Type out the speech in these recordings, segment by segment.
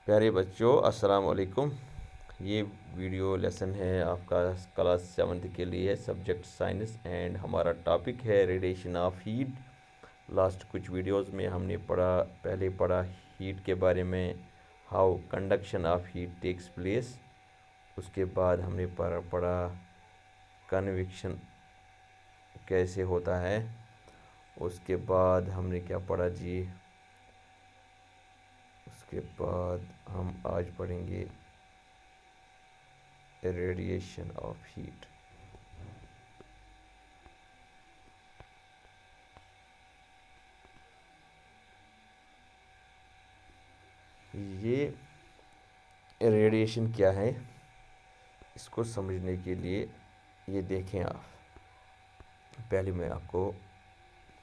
प्यारे बच्चों, अस्सलाम वालेकुम। ये वीडियो लेसन है आपका क्लास 7th के लिए, सब्जेक्ट साइंस, एंड हमारा टॉपिक है रेडिएशन ऑफ हीट। लास्ट कुछ वीडियोस में हमने पहले पढ़ा हीट के बारे में, how conduction of heat takes place. उसके बाद हमने पढ़ा कन्वेक्शन कैसे होता है। उसके बाद हमने क्या पढ़ा जी? उसके बाद हम आज पढ़ेंगे रेडिएशन ऑफ हीट। ये रेडिएशन क्या है, इसको समझने के लिए ये देखें आप। पहले मैं आपको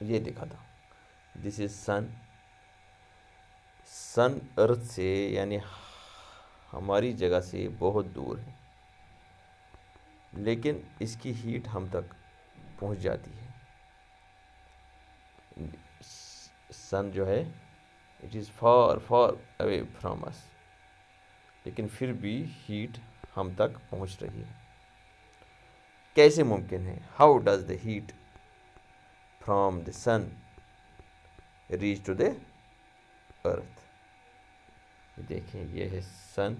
ये दिखाता हूँ। दिस इज सन। सन अर्थ से यानी हमारी जगह से बहुत दूर है, लेकिन इसकी हीट हम तक पहुँच जाती है। सन जो है, it is far far away from us, लेकिन फिर भी हीट हम तक पहुँच रही है। कैसे मुमकिन है? How does the heat from the sun reach to the earth. देखें, ये है सन,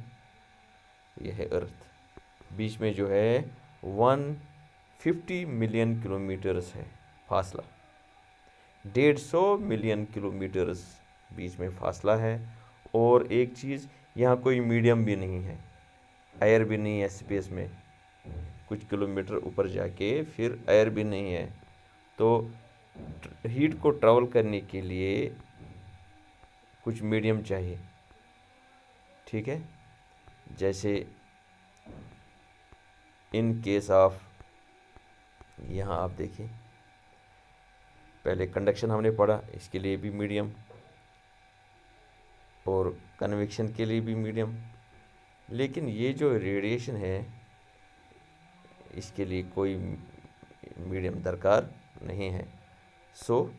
ये है अर्थ। बीच में जो है 150 मिलियन किलोमीटर्स है फासला। 150 मिलियन किलोमीटर्स बीच में फासला है। और एक चीज़, यहाँ कोई मीडियम भी नहीं है, एयर भी नहीं है स्पेस में। कुछ किलोमीटर ऊपर जाके फिर एयर भी नहीं है। तो हीट को ट्रैवल करने के लिए कुछ मीडियम चाहिए, ठीक है। जैसे इन केस ऑफ, यहाँ आप देखिए, पहले कंडक्शन हमने पढ़ा, इसके लिए भी मीडियम, और कन्वेक्शन के लिए भी मीडियम। लेकिन ये जो रेडिएशन है, इसके लिए कोई मीडियम दरकार नहीं है। So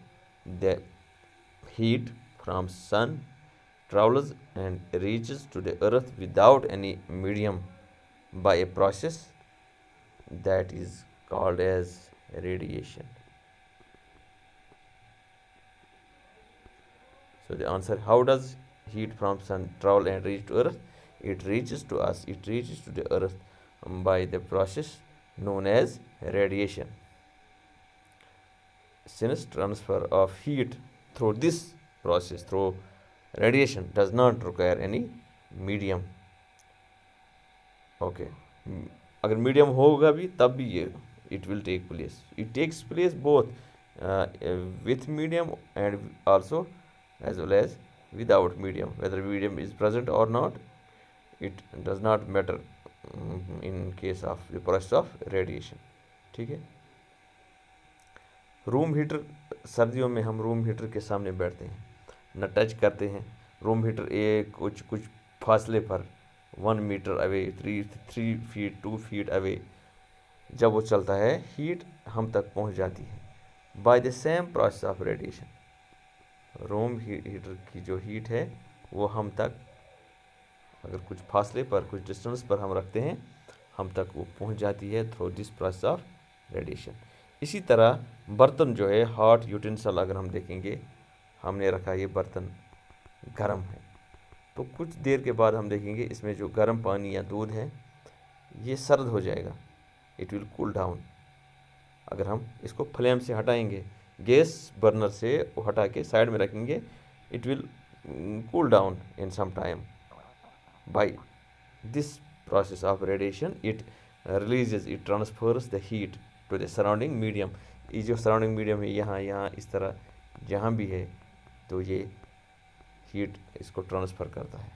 the heat from sun travels and reaches to the earth without any medium by a process that is called as radiation. So the answer, how does heat from sun travel and reach to earth? It reaches to us, it reaches to the earth by the process known as radiation. Since transfer of heat through this process, through radiation, does not require any medium. Okay, अगर medium होगा भी तब भी ये it will take place, it takes place both with medium and also as well as without medium. Whether medium is present और not, it does not matter in case of the process of radiation, ठीक है। Room heater, सर्दियों में हम room heater के सामने बैठते हैं, न टच करते हैं। रूम हीटर एक कुछ कुछ फासले पर 1 metre away, 3 feet 2 feet away जब वो चलता है, हीट हम तक पहुंच जाती है by the same process of radiation. Room heater की जो हीट है वो हम तक, अगर कुछ फासले पर, कुछ डिस्टेंस पर हम रखते हैं, हम तक वो पहुंच जाती है through this process of radiation. इसी तरह बर्तन जो है, हॉट यूटेंसिल, अगर हम देखेंगे, हमने रखा ये बर्तन गर्म है, तो कुछ देर के बाद हम देखेंगे इसमें जो गर्म पानी या दूध है ये सर्द हो जाएगा, इट विल कूल डाउन। अगर हम इसको फ्लेम से हटाएंगे, गैस बर्नर से वो हटा के साइड में रखेंगे, it will cool down in some time by this process of radiation. It releases, it transfers the heat to the surrounding medium. ये जो सराउंडिंग मीडियम है, यहाँ यहाँ इस तरह जहाँ भी है, तो ये हीट इसको ट्रांसफ़र करता है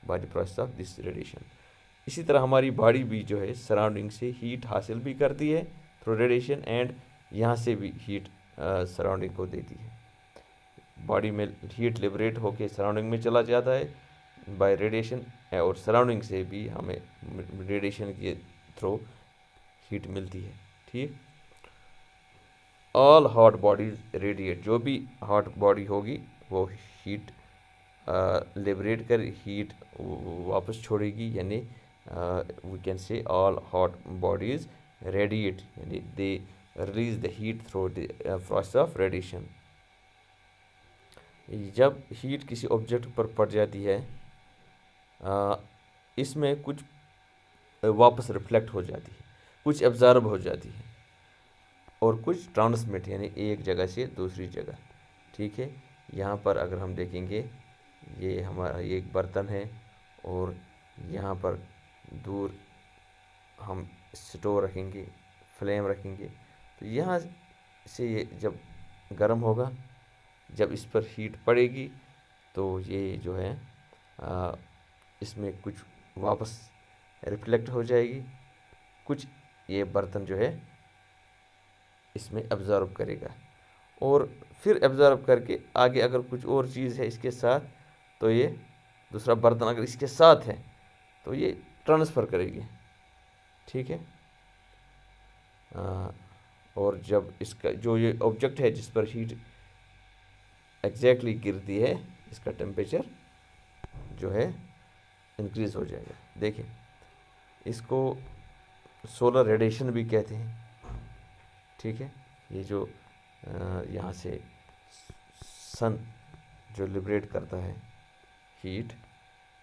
by the process of this radiation. इसी तरह हमारी बॉडी भी जो है सराउंडिंग से हीट हासिल भी करती है थ्रू रेडिएशन, एंड यहाँ से भी हीट सराउंडिंग को देती है। बॉडी में हीट लिबरेट होकर सराउंडिंग में चला जाता है बाय रेडिएशन, और सराउंडिंग से भी हमें रेडिएशन के थ्रू हीट मिलती है, ठीक। ऑल हॉट बॉडीज रेडिएट, जो भी हॉट बॉडी होगी वो हीट लिबरेट कर हीट वापस छोड़ेगी, यानी we can say all hot bodies radiate, यानी they release the heat through the process of radiation. जब हीट किसी ऑब्जेक्ट पर पड़ जाती है, इसमें कुछ वापस रिफ्लेक्ट हो जाती है, कुछ एब्जॉर्ब हो जाती है और कुछ ट्रांसमिट, यानी एक जगह से दूसरी जगह। ठीक है, यहाँ पर अगर हम देखेंगे, ये हमारा ये एक बर्तन है और यहाँ पर दूर हम स्टोव रखेंगे, फ्लेम रखेंगे, तो यहाँ से ये जब गर्म होगा, जब इस पर हीट पड़ेगी तो ये जो है इसमें कुछ वापस रिफ्लेक्ट हो जाएगी, कुछ ये बर्तन जो है इसमें एब्जॉर्ब करेगा और फिर एब्जॉर्ब करके आगे अगर कुछ और चीज़ है इसके साथ, तो ये दूसरा बर्तन अगर इसके साथ है तो ये ट्रांसफ़र करेगी। ठीक है, और जब इसका जो ये ऑब्जेक्ट है जिस पर हीट एग्जैक्टली गिरती है, इसका टेम्परेचर जो है इंक्रीज़ हो जाएगा। देखिए, इसको सोलर रेडिएशन भी कहते हैं। ठीक है, ये जो यहाँ से सन जो लिबरेट करता है हीट,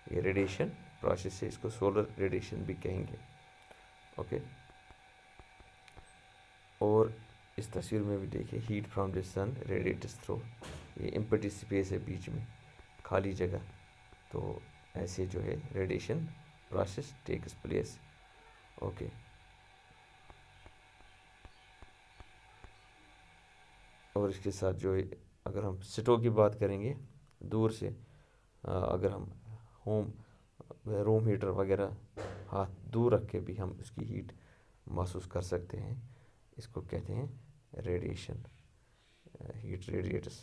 ये रेडिएशन प्रोसेस से, इसको सोलर रेडिएशन भी कहेंगे। ओके, और इस तस्वीर में भी देखिए, heat from the sun radiates through, ये एम्प्टी स्पेस है बीच में, खाली जगह, तो ऐसे जो है radiation process takes place. Okay, और इसके साथ जो है, अगर हम स्टोव की बात करेंगे, दूर से अगर हम रूम हीटर वगैरह हाथ दूर रख के भी हम इसकी हीट महसूस कर सकते हैं। इसको कहते हैं रेडिएशन, हीट रेडिएट्स।